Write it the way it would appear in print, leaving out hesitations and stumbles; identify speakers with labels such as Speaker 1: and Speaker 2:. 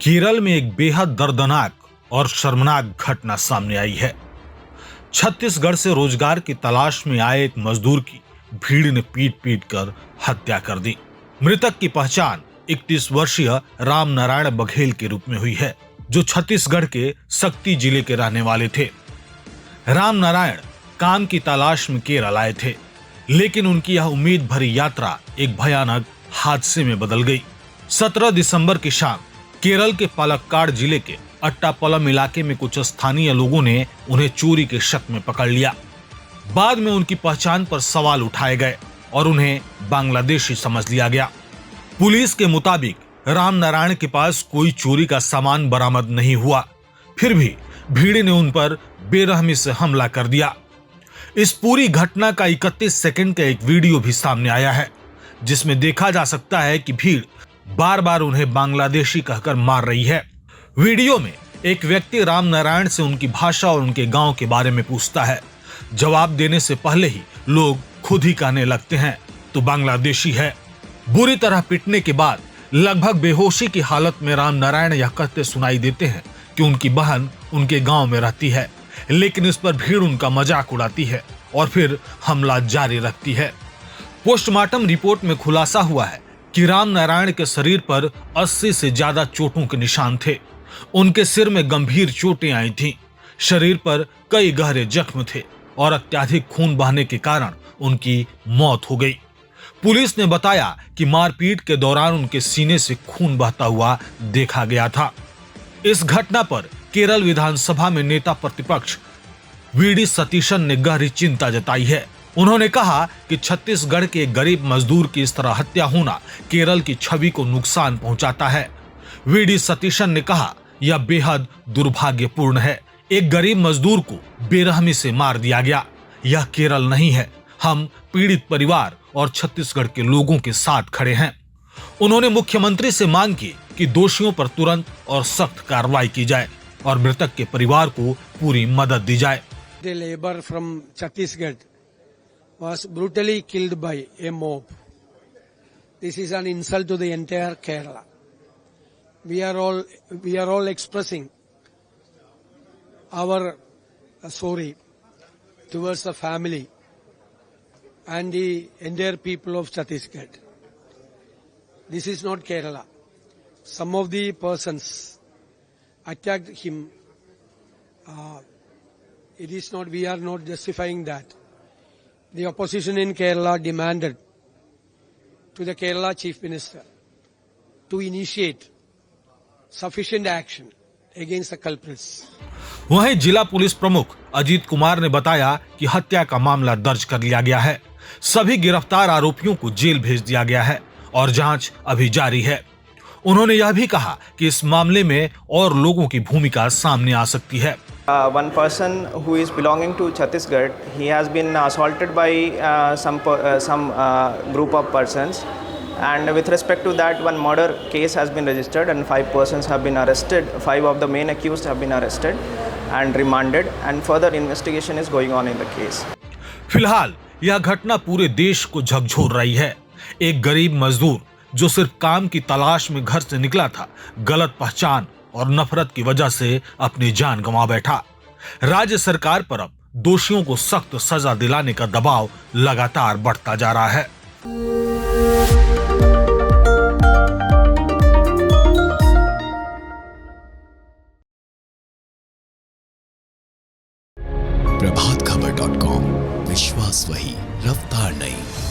Speaker 1: केरल में एक बेहद दर्दनाक और शर्मनाक घटना सामने आई है। छत्तीसगढ़ से रोजगार की तलाश में आए एक मजदूर की भीड़ ने पीट पीट कर हत्या कर दी। मृतक की पहचान 31 वर्षीय राम नारायण बघेल के रूप में हुई है, जो छत्तीसगढ़ के सक्ती जिले के रहने वाले थे। राम नारायण काम की तलाश में केरल आए थे, लेकिन उनकी यह उम्मीद भरी यात्रा एक भयानक हादसे में बदल गई। 17 दिसंबर की शाम केरल के पालक्काड जिले के अट्टापलम इलाके में कुछ स्थानीय लोगों ने उन्हें चोरी के शक में पकड़ लिया। बाद में उनकी पहचान पर सवाल उठाए गए और उन्हें बांग्लादेशी समझ लिया गया। पुलिस के मुताबिक राम नारायण के पास कोई चोरी का सामान बरामद नहीं हुआ, फिर भी भीड़ ने उन पर बेरहमी से हमला कर दिया। इस पूरी घटना का 31 सेकंड का एक वीडियो भी सामने आया है, जिसमें देखा जा सकता है कि भीड़ बार बार उन्हें बांग्लादेशी कहकर मार रही है। वीडियो में एक व्यक्ति राम नारायण से उनकी भाषा और उनके गांव के बारे में पूछता है। जवाब देने से पहले ही लोग खुद ही कहने लगते हैं तो बांग्लादेशी है। बुरी तरह पिटने के बाद लगभग बेहोशी की हालत में राम नारायण यह कहते सुनाई देते हैं कि उनकी बहन उनके गांव में रहती है, लेकिन इस पर भीड़ उनका मजाक उड़ाती है और फिर हमला जारी रखती है। पोस्टमार्टम रिपोर्ट में खुलासा हुआ है कि राम नारायण के शरीर पर 80 से ज्यादा चोटों के निशान थे। उनके सिर में गंभीर चोटें आई थीं, शरीर पर कई गहरे जख्म थे और अत्यधिक खून बहने के कारण उनकी मौत हो गई। पुलिस ने बताया कि मारपीट के दौरान उनके सीने से खून बहता हुआ देखा गया था। इस घटना पर केरल विधानसभा में नेता प्रतिपक्ष वीडी सतीशन ने गहरी चिंता जताई है। उन्होंने कहा कि छत्तीसगढ़ के एक गरीब मजदूर की इस तरह हत्या होना केरल की छवि को नुकसान पहुंचाता है। वीडी सतीशन ने कहा, यह बेहद दुर्भाग्यपूर्ण है। एक गरीब मजदूर को बेरहमी से मार दिया गया। यह केरल नहीं है। हम पीड़ित परिवार और छत्तीसगढ़ के लोगों के साथ खड़े हैं। उन्होंने मुख्यमंत्री से मांग की कि दोषियों पर तुरंत और सख्त कार्रवाई की जाए और मृतक के परिवार को पूरी मदद दी जाए।
Speaker 2: The labor from Chhattisgarh was brutally killed by a mob. This is an insult to the entire Kerala. We are all expressing our sorry towards the family and the entire people of Chhattisgarh. This is not Kerala. Some of the persons attacked him. It is not, we are not justifying that. The opposition in Kerala demanded to the Kerala Chief Minister to initiate sufficient action against the culprits.
Speaker 1: वहीं जिला police प्रमुख अजीत कुमार ने बताया कि हत्या का मामला दर्ज कर लिया गया है। सभी गिरफ्तार आरोपियों को जेल भेज दिया गया है और जांच अभी जारी है। उन्होंने यह भी कहा कि इस मामले में और लोगों की भूमिका सामने आ सकती है।
Speaker 3: One person who is belonging to Chhattisgarh, he has been assaulted by some group of persons, and with respect to that, one murder case has been registered and 5 persons have been arrested. 5 of the main accused have been arrested and remanded, and further investigation is going on in the case.
Speaker 1: फिलहाल यह घटना पूरे देश को झकझोर रही है। एक गरीब मजदूर जो सिर्फ काम की तलाश में घर से निकला था, गलत पहचान और नफरत की वजह से अपनी जान गंवा बैठा। राज्य सरकार पर अब दोषियों को सख्त सजा दिलाने का दबाव लगातार बढ़ता जा रहा है।
Speaker 4: प्रभातखबर.com, विश्वास वही, रफ्तार नहीं।